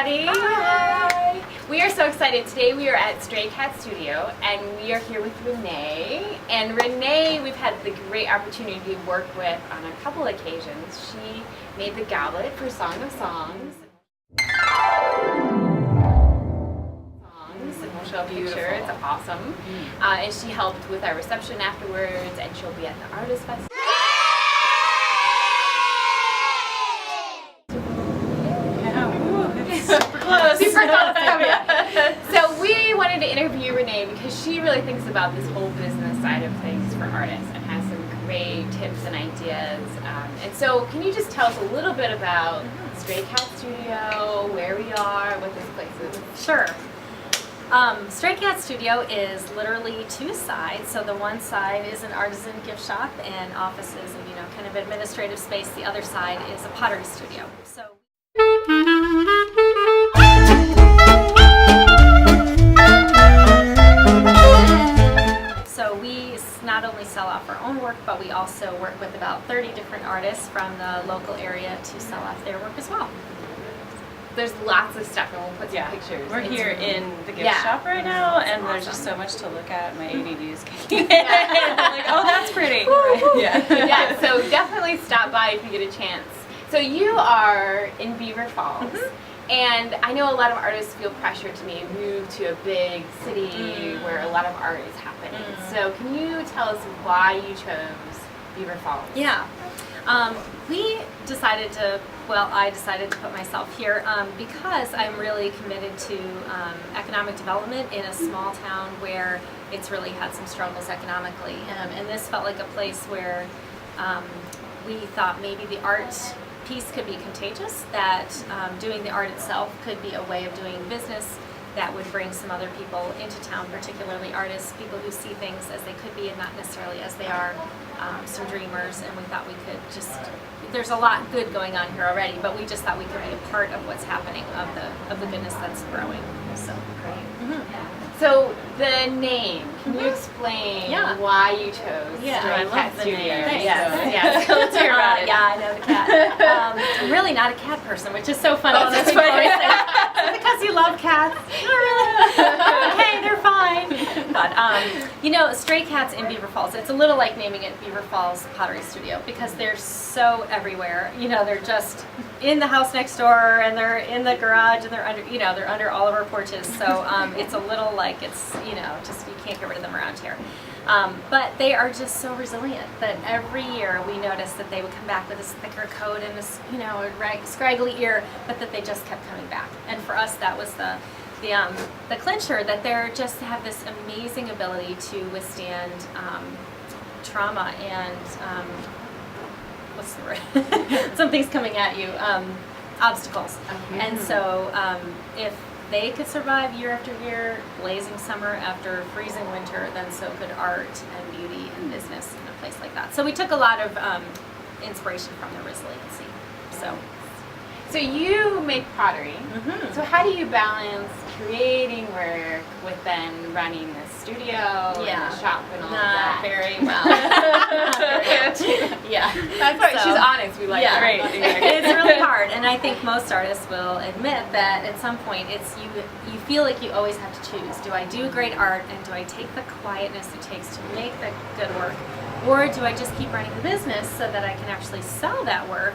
everybody. Hi. We are so excited. Today we are at Stray Cat Studio and we are here with Renee. And Renee, we've had the great opportunity to work with on a couple occasions. She made the goblet for Song of Songs. And we'll show a picture. It's awesome. And she helped with our reception afterwards, and she'll be at the Artist Festival. Super close. Super close. So we wanted to interview Renee because she really thinks about this whole business side of things for artists and has some great tips and ideas. And so can you just tell us a little bit about Stray Cat Studio, where we are, what this place is? Sure. Stray Cat Studio is literally two sides. So the one side is an artisan gift shop and offices and kind of administrative space. The other side is a pottery studio. So we not only sell off our own work, but we also work with about 30 different artists from the local area to sell off their work as well. There's lots of stuff, and we'll put some pictures. We're here in the gift shop right now, and there's just so much to look at. My ADD is kicking in. I'm like, oh, that's pretty. Yeah, so definitely stop by if you get a chance. So you are in Beaver Falls, and I know a lot of artists feel pressure to maybe move to a big city where a lot of art is happening. So can you tell us why you chose Beaver Falls? Yeah. I decided to put myself here because I'm really committed to economic development in a small town where it's really had some struggles economically. And this felt like a place where we thought maybe the art piece could be contagious, that doing the art itself could be a way of doing business that would bring some other people into town, particularly artists, people who see things as they could be and not necessarily as they are, some dreamers, and we thought we could just, there's a lot good going on here already, but we just thought we could be a part of what's happening, of the goodness that's growing. So great. So the name, can you explain why you chose Stray Cat Studio? Yes. So let's hear about it. Yeah, I know the cat. I'm really not a cat person, which is so funny. Oh, that's funny. Because you love cats. Not really. Okay, they're fine. But Stray Cats in Beaver Falls, it's a little like naming it Beaver Falls Pottery Studio because they're so everywhere. They're just in the house next door, and they're in the garage, and they're under all of our porches. So it's a little like it's just you can't get rid of them around here. But they are just so resilient that every year we noticed that they would come back with this thicker coat and this scraggly ear, but that they just kept coming back. And for us, that was the clincher, that they're just have this amazing ability to withstand trauma and what's the word? Something's coming at you, obstacles. And so if they could survive year after year, blazing summer after freezing winter, then so could art and beauty and business in a place like that. So we took a lot of inspiration from their resiliency. So you make pottery. So how do you balance creating work with then running the studio and the shop and all that? Not very well. That's why she's honest. We like that. Right. It's really hard, and I think most artists will admit that at some point it's you feel like you always have to choose. Do I do great art, and do I take the quietness it takes to make the good work, or do I just keep running the business so that I can actually sell that work?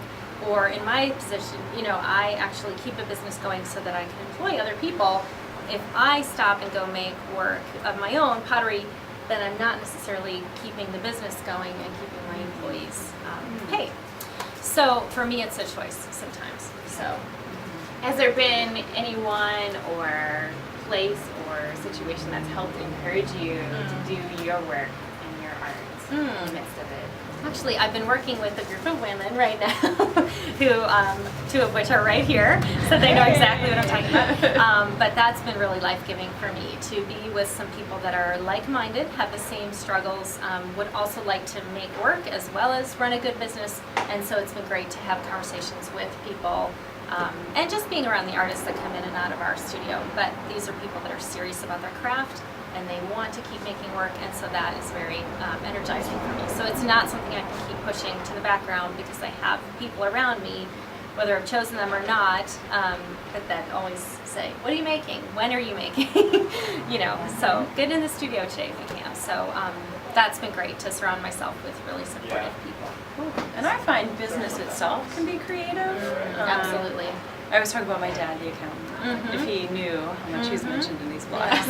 Or in my position, I actually keep a business going so that I can employ other people. If I stop and go make work of my own pottery, then I'm not necessarily keeping the business going and keeping my employees paid. So for me, it's a choice sometimes. So, has there been anyone or place or situation that's helped encourage you to do your work and your art in the midst of it? Actually, I've been working with a group of women right now, who two of which are right here, so they know exactly what I'm talking about. But that's been really life-giving for me, to be with some people that are like-minded, have the same struggles, would also like to make work as well as run a good business. And so it's been great to have conversations with people, and just being around the artists that come in and out of our studio. But these are people that are serious about their craft, and they want to keep making work, and so that is very energizing for me. So it's not something I can keep pushing to the background because I have people around me whether I've chosen them or not, but then always say, what are you making? When are you making? You know, so get in the studio today if you can. So that's been great to surround myself with really supportive people. And I find business itself can be creative. Absolutely. I always talk about my dad, the accountant, if he knew how much he's mentioned in these blogs.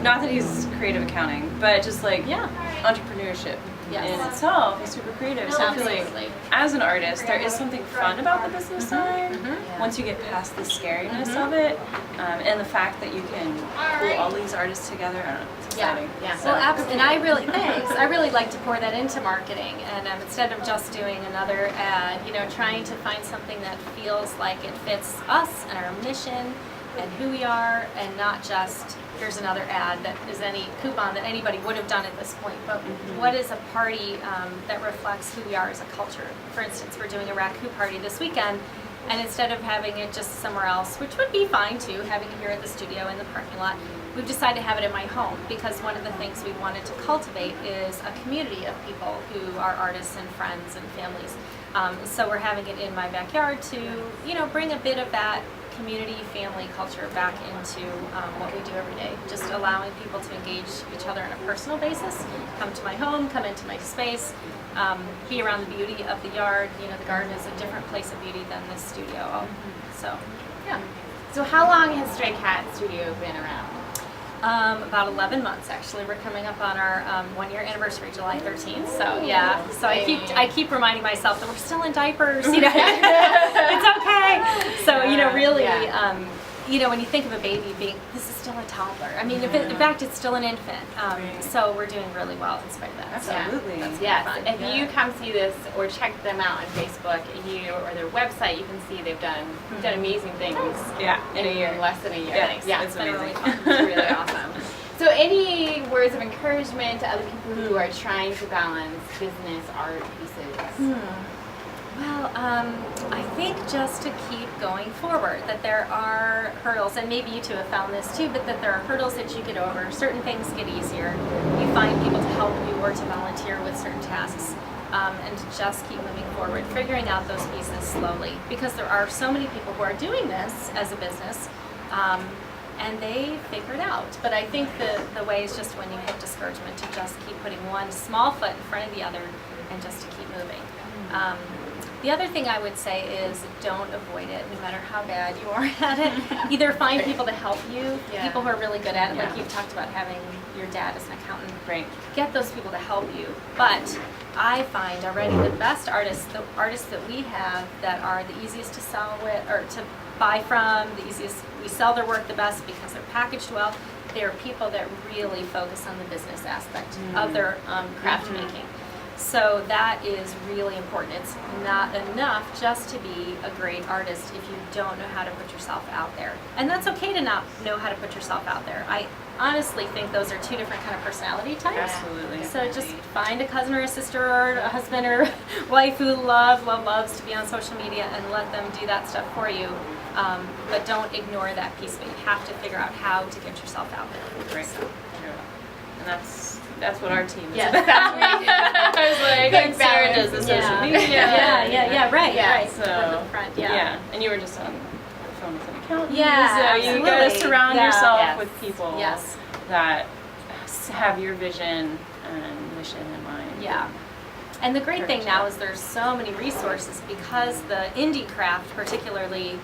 Not that he's creative accounting, but just like entrepreneurship in itself is super creative. So I feel like as an artist, there is something fun about the business side once you get past the scariness of it, and the fact that you can pull all these artists together. I don't know, it's exciting. Well, and I really like to pour that into marketing, and instead of just doing another ad, you know, trying to find something that feels like it fits us and our mission and who we are, and not just here's another ad that is any coupon that anybody would have done at this point, but what is a party that reflects who we are as a culture. For instance, we're doing a raccoon party this weekend, and instead of having it just somewhere else, which would be fine too, having it here at the studio in the parking lot, we've decided to have it in my home, because one of the things we wanted to cultivate is a community of people who are artists and friends and families. So we're having it in my backyard to, you know, bring a bit of that community, family culture back into what we do every day. Just allowing people to engage each other on a personal basis, come to my home, come into my space, be around the beauty of the yard. You know, the garden is a different place of beauty than the studio. So, yeah. So how long has Stray Cat Studio been around? About 11 months actually. We're coming up on our 1-year anniversary, July 13th. So yeah, so I keep reminding myself that we're still in diapers. You know, it's okay. So you know, really, you know, when you think of a baby being, this is still a toddler. I mean, in fact, it's still an infant. So we're doing really well in spite of that. Absolutely. So Yes. If you come see this or check them out on Facebook, or their website, you can see they've done amazing things. In a year. Less than a year. Yeah, It's amazing. really fun. It's really awesome. So, any words of encouragement to other people who are trying to balance business, art, pieces? Well, I think just to keep going forward, that there are hurdles, and maybe you two have found this too, but that there are hurdles that you get over. Certain things get easier. You find people to help you or to volunteer with certain tasks, and to just keep moving forward, figuring out those pieces slowly, because there are so many people who are doing this as a business, and they figure it out. But I think the way is just when you hit discouragement, to just keep putting one small foot in front of the other and just to keep moving. The other thing I would say is don't avoid it, no matter how bad you are at it. Either find people to help you, people who are really good at it, like you've talked about having your dad as an accountant. Right. Get those people to help you. But I find already the best artists, the artists that we have that are the easiest to sell with, or to buy from, the easiest, we sell their work the best because they're packaged well. They are people that really focus on the business aspect of their craft making. So that is really important. It's not enough just to be a great artist if you don't know how to put yourself out there. And that's okay to not know how to put yourself out there. I honestly think those are two different kind of personality types. Absolutely. So just find a cousin or a sister or a husband or wife who loves to be on social media, and let them do that stuff for you. But don't ignore that piece of it. You have to figure out how to get yourself out there. Right. And that's what our team is. Yes, that's what we do. I was like, Good Sarah balance. does the social media. Right. So, We're the front, and you were just on the phone with an accountant. Yeah, So you gotta absolutely. surround Yeah. yourself Yes. with people Yes. that have your vision and mission in mind. Yeah. And the great thing now is there's so many resources, because the indie craft particularly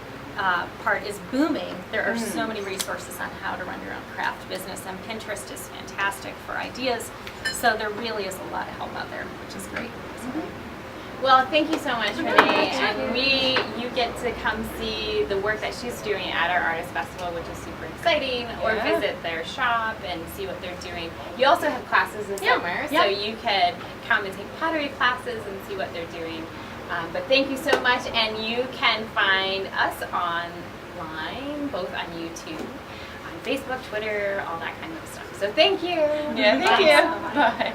part is booming. There are so many resources on how to run your own craft business, and Pinterest is fantastic for ideas. So there really is a lot of help out there, which is great. Well, thank you so much, Renee. And you get to come see the work that she's doing at our Artist Festival, which is super exciting, or visit their shop and see what they're doing. You also have classes this summer, so you could come and take pottery classes and see what they're doing. But thank you so much, and you can find us online, both on YouTube, on Facebook, Twitter, all that kind of stuff. So thank you. Yeah, thank you. Bye.